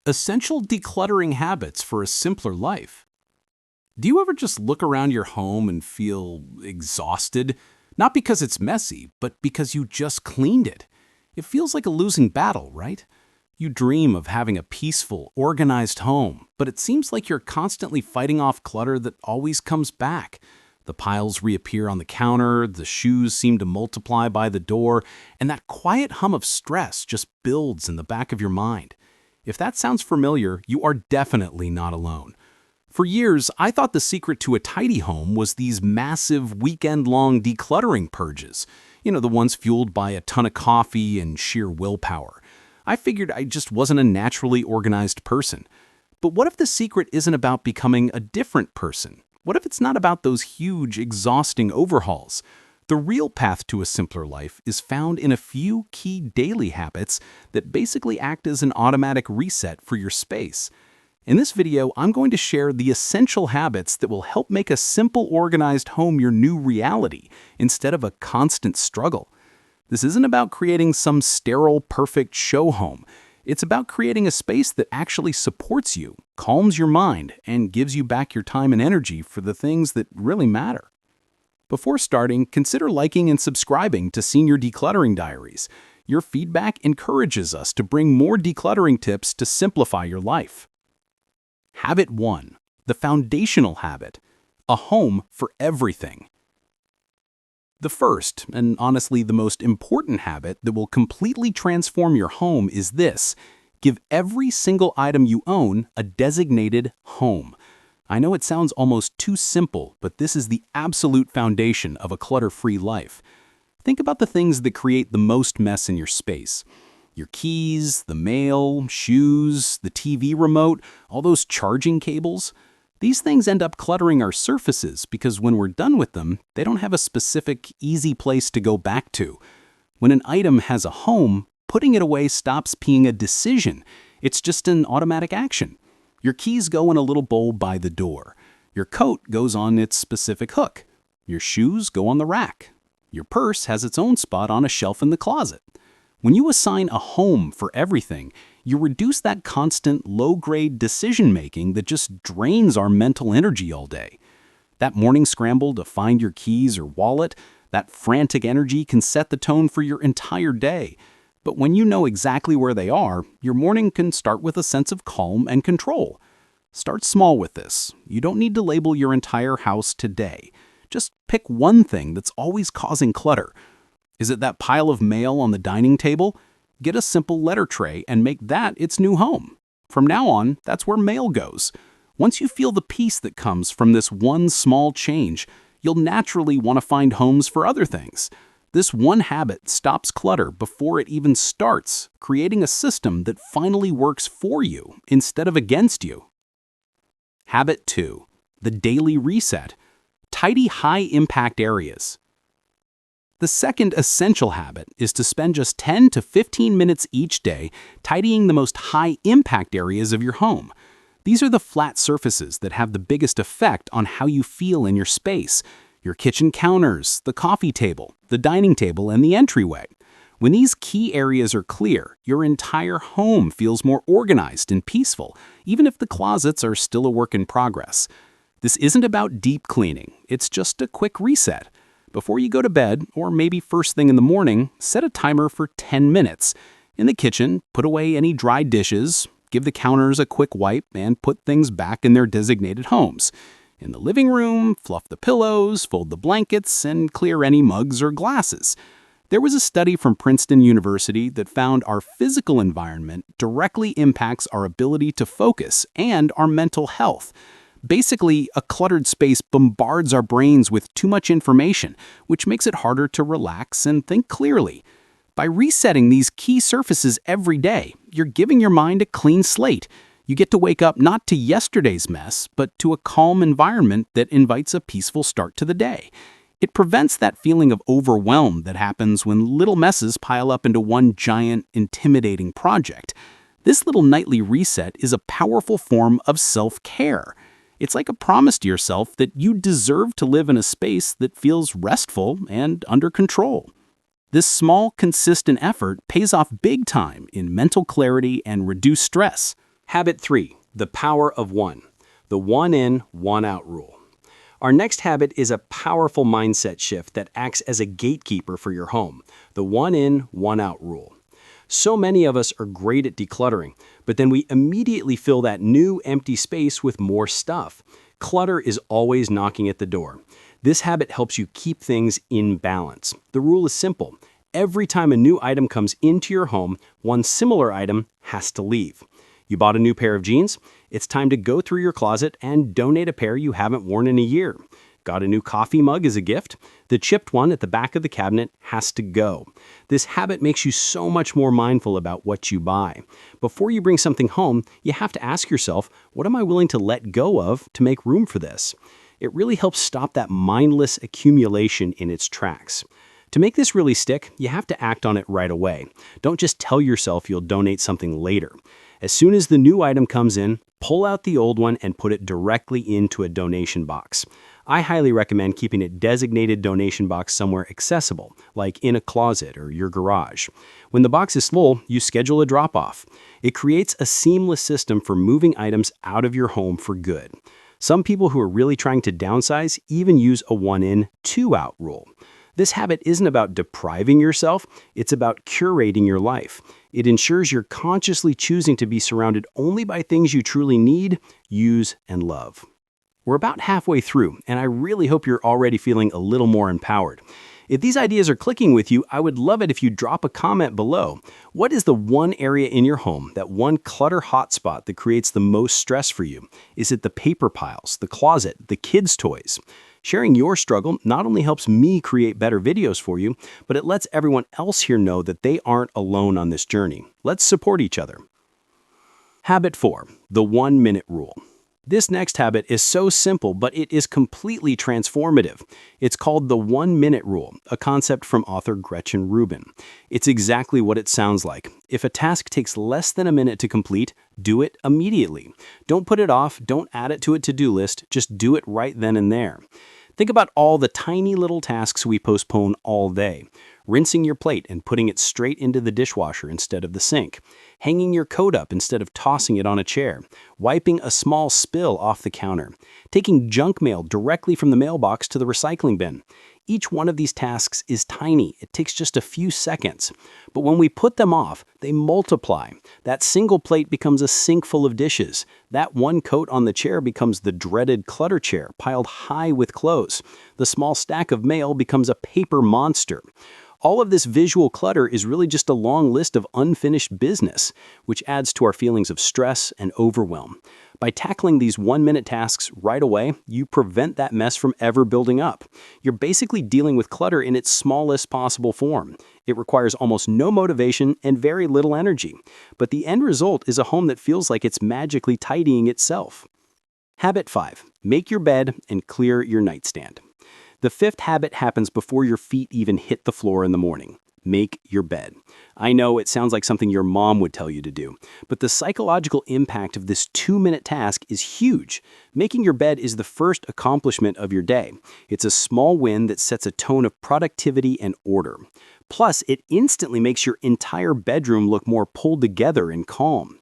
Essential decluttering habits for a simpler life. Do you ever just look around your home and feel exhausted? Not because it's messy, but because you just cleaned it. It feels like a losing battle, right? You dream of having a peaceful, organized home, but it seems like you're constantly fighting off clutter that always comes back. The piles reappear on the counter, the shoes seem to multiply by the door, and that quiet hum of stress just builds in the back of your mind. If that sounds familiar, you are definitely not alone. For years, I thought the secret to a tidy home was these massive weekend-long decluttering purges. The ones fueled by a ton of coffee and sheer willpower. I figured I just wasn't a naturally organized person. But what if the secret isn't about becoming a different person? What if it's not about those huge, exhausting overhauls? The real path to a simpler life is found in a few key daily habits that basically act as an automatic reset for your space. In this video, I'm going to share the essential habits that will help make a simple, organized home your new reality instead of a constant struggle. This isn't about creating some sterile, perfect show home. It's about creating a space that actually supports you, calms your mind, and gives you back your time and energy for the things that really matter. Before starting, consider liking and subscribing to Senior Decluttering Diaries. Your feedback encourages us to bring more decluttering tips to simplify your life. Habit 1. The foundational habit. A home for everything. The first, and honestly the most important habit that will completely transform your home is this: give every single item you own a designated home. I know it sounds almost too simple, but this is the absolute foundation of a clutter-free life. Think about the things that create the most mess in your space. Your keys, the mail, shoes, the TV remote, all those charging cables. These things end up cluttering our surfaces because when we're done with them, they don't have a specific, easy place to go back to. When an item has a home, putting it away stops being a decision. It's just an automatic action. Your keys go in a little bowl by the door. Your coat goes on its specific hook. Your shoes go on the rack. Your purse has its own spot on a shelf in the closet. When you assign a home for everything, you reduce that constant, low-grade decision-making that just drains our mental energy all day. That morning scramble to find your keys or wallet, that frantic energy can set the tone for your entire day. But when you know exactly where they are, your morning can start with a sense of calm and control. Start small with this. You don't need to label your entire house today. Just pick one thing that's always causing clutter. Is it that pile of mail on the dining table? Get a simple letter tray and make that its new home. From now on, that's where mail goes. Once you feel the peace that comes from this one small change, you'll naturally want to find homes for other things. This one habit stops clutter before it even starts, creating a system that finally works for you instead of against you. Habit 2. The daily reset. Tidy high-impact areas. The second essential habit is to spend just 10 to 15 minutes each day tidying the most high-impact areas of your home. These are the flat surfaces that have the biggest effect on how you feel in your space. Your kitchen counters, the coffee table, the dining table, and the entryway. When these key areas are clear, your entire home feels more organized and peaceful, even if the closets are still a work in progress. This isn't about deep cleaning, it's just a quick reset. Before you go to bed, or maybe first thing in the morning, set a timer for 10 minutes. In the kitchen, put away any dry dishes, give the counters a quick wipe, and put things back in their designated homes. In the living room, fluff the pillows, fold the blankets, and clear any mugs or glasses. There was a study from Princeton University that found our physical environment directly impacts our ability to focus and our mental health. Basically, a cluttered space bombards our brains with too much information, which makes it harder to relax and think clearly. By resetting these key surfaces every day, you're giving your mind a clean slate. You get to wake up not to yesterday's mess, but to a calm environment that invites a peaceful start to the day. It prevents that feeling of overwhelm that happens when little messes pile up into one giant, intimidating project. This little nightly reset is a powerful form of self-care. It's like a promise to yourself that you deserve to live in a space that feels restful and under control. This small, consistent effort pays off big time in mental clarity and reduced stress. Habit 3, the power of one. The one in, one out rule. Our next habit is a powerful mindset shift that acts as a gatekeeper for your home. The one in, one out rule. So many of us are great at decluttering, but then we immediately fill that new empty space with more stuff. Clutter is always knocking at the door. This habit helps you keep things in balance. The rule is simple. Every time a new item comes into your home, one similar item has to leave. You bought a new pair of jeans? It's time to go through your closet and donate a pair you haven't worn in a year. Got a new coffee mug as a gift? The chipped one at the back of the cabinet has to go. This habit makes you so much more mindful about what you buy. Before you bring something home, you have to ask yourself, what am I willing to let go of to make room for this? It really helps stop that mindless accumulation in its tracks. To make this really stick, you have to act on it right away. Don't just tell yourself you'll donate something later. As soon as the new item comes in, pull out the old one and put it directly into a donation box. I highly recommend keeping a designated donation box somewhere accessible, like in a closet or your garage. When the box is full, you schedule a drop-off. It creates a seamless system for moving items out of your home for good. Some people who are really trying to downsize even use a one-in, two-out rule. This habit isn't about depriving yourself, it's about curating your life. It ensures you're consciously choosing to be surrounded only by things you truly need, use, and love. We're about halfway through, and I really hope you're already feeling a little more empowered. If these ideas are clicking with you, I would love it if you drop a comment below. What is the one area in your home, that one clutter hotspot that creates the most stress for you? Is it the paper piles, the closet, the kids' toys? Sharing your struggle not only helps me create better videos for you, but it lets everyone else here know that they aren't alone on this journey. Let's support each other. Habit 4, the 1-minute rule. This next habit is so simple, but it is completely transformative. It's called the 1-minute rule, a concept from author Gretchen Rubin. It's exactly what it sounds like. If a task takes less than a minute to complete, do it immediately. Don't put it off, don't add it to a to-do list, just do it right then and there. Think about all the tiny little tasks we postpone all day. Rinsing your plate and putting it straight into the dishwasher instead of the sink. Hanging your coat up instead of tossing it on a chair. Wiping a small spill off the counter. Taking junk mail directly from the mailbox to the recycling bin. Each one of these tasks is tiny. It takes just a few seconds. But when we put them off, they multiply. That single plate becomes a sink full of dishes. That one coat on the chair becomes the dreaded clutter chair, piled high with clothes. The small stack of mail becomes a paper monster. All of this visual clutter is really just a long list of unfinished business, which adds to our feelings of stress and overwhelm. By tackling these 1-minute tasks right away, you prevent that mess from ever building up. You're basically dealing with clutter in its smallest possible form. It requires almost no motivation and very little energy. But the end result is a home that feels like it's magically tidying itself. Habit 5. Make your bed and clear your nightstand. The 5th habit happens before your feet even hit the floor in the morning. Make your bed. I know it sounds like something your mom would tell you to do, but the psychological impact of this 2-minute task is huge. Making your bed is the first accomplishment of your day. It's a small win that sets a tone of productivity and order. Plus, it instantly makes your entire bedroom look more pulled together and calm.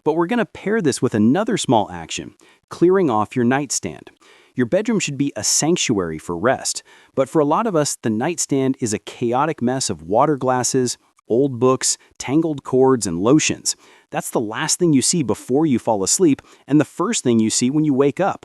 But we're going to pair this with another small action, clearing off your nightstand. Your bedroom should be a sanctuary for rest, but for a lot of us, the nightstand is a chaotic mess of water glasses, old books, tangled cords, and lotions. That's the last thing you see before you fall asleep, and the first thing you see when you wake up.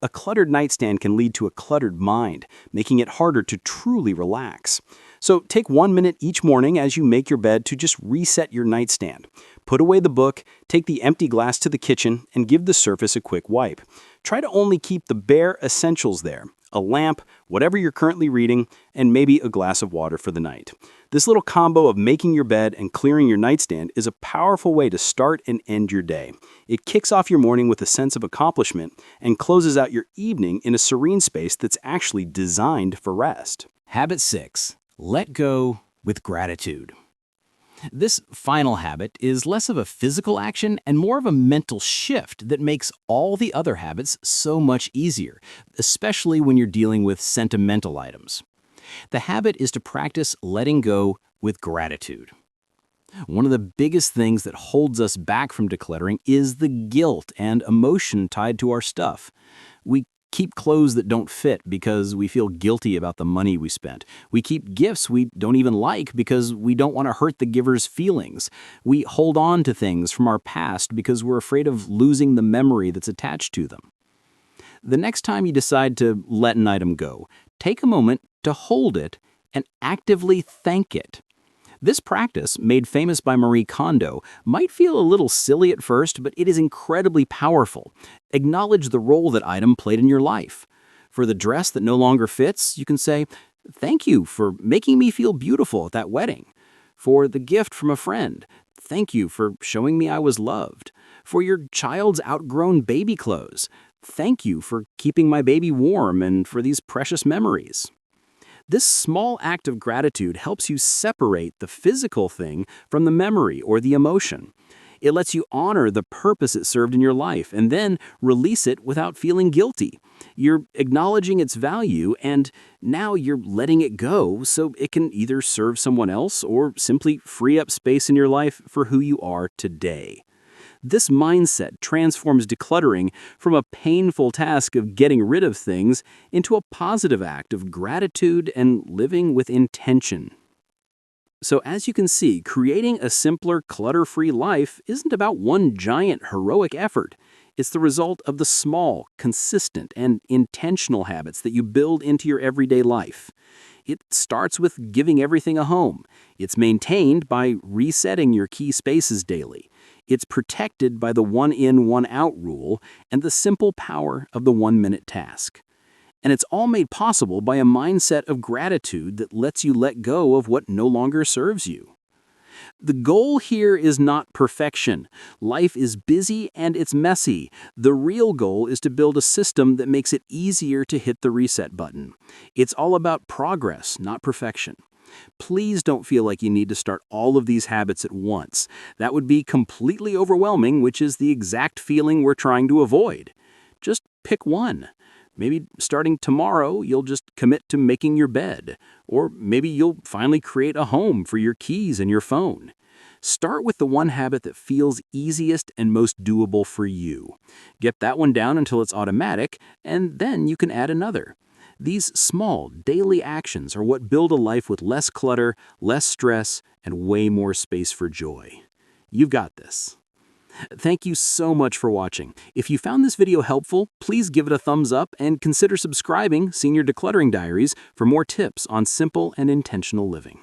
A cluttered nightstand can lead to a cluttered mind, making it harder to truly relax. So take 1 minute each morning as you make your bed to just reset your nightstand. Put away the book, take the empty glass to the kitchen, and give the surface a quick wipe. Try to only keep the bare essentials there: a lamp, whatever you're currently reading, and maybe a glass of water for the night. This little combo of making your bed and clearing your nightstand is a powerful way to start and end your day. It kicks off your morning with a sense of accomplishment and closes out your evening in a serene space that's actually designed for rest. Habit 6. Let go with gratitude. This final habit is less of a physical action and more of a mental shift that makes all the other habits so much easier, especially when you're dealing with sentimental items. The habit is to practice letting go with gratitude. One of the biggest things that holds us back from decluttering is the guilt and emotion tied to our stuff. We keep clothes that don't fit because we feel guilty about the money we spent. We keep gifts we don't even like because we don't want to hurt the giver's feelings. We hold on to things from our past because we're afraid of losing the memory that's attached to them. The next time you decide to let an item go, take a moment to hold it and actively thank it. This practice, made famous by Marie Kondo, might feel a little silly at first, but it is incredibly powerful. Acknowledge the role that item played in your life. For the dress that no longer fits, you can say, "Thank you for making me feel beautiful at that wedding." For the gift from a friend, "Thank you for showing me I was loved." For your child's outgrown baby clothes, "Thank you for keeping my baby warm and for these precious memories." This small act of gratitude helps you separate the physical thing from the memory or the emotion. It lets you honor the purpose it served in your life and then release it without feeling guilty. You're acknowledging its value and now you're letting it go so it can either serve someone else or simply free up space in your life for who you are today. This mindset transforms decluttering from a painful task of getting rid of things into a positive act of gratitude and living with intention. So, as you can see, creating a simpler, clutter-free life isn't about one giant heroic effort. It's the result of the small, consistent, and intentional habits that you build into your everyday life. It starts with giving everything a home. It's maintained by resetting your key spaces daily. It's protected by the one in, one out rule and the simple power of the 1-minute task. And it's all made possible by a mindset of gratitude that lets you let go of what no longer serves you. The goal here is not perfection. Life is busy and it's messy. The real goal is to build a system that makes it easier to hit the reset button. It's all about progress, not perfection. Please don't feel like you need to start all of these habits at once. That would be completely overwhelming, which is the exact feeling we're trying to avoid. Just pick one. Maybe starting tomorrow, you'll just commit to making your bed. Or maybe you'll finally create a home for your keys and your phone. Start with the one habit that feels easiest and most doable for you. Get that one down until it's automatic, and then you can add another. These small, daily actions are what build a life with less clutter, less stress, and way more space for joy. You've got this. Thank you so much for watching. If you found this video helpful, please give it a thumbs up and consider subscribing Senior Decluttering Diaries for more tips on simple and intentional living.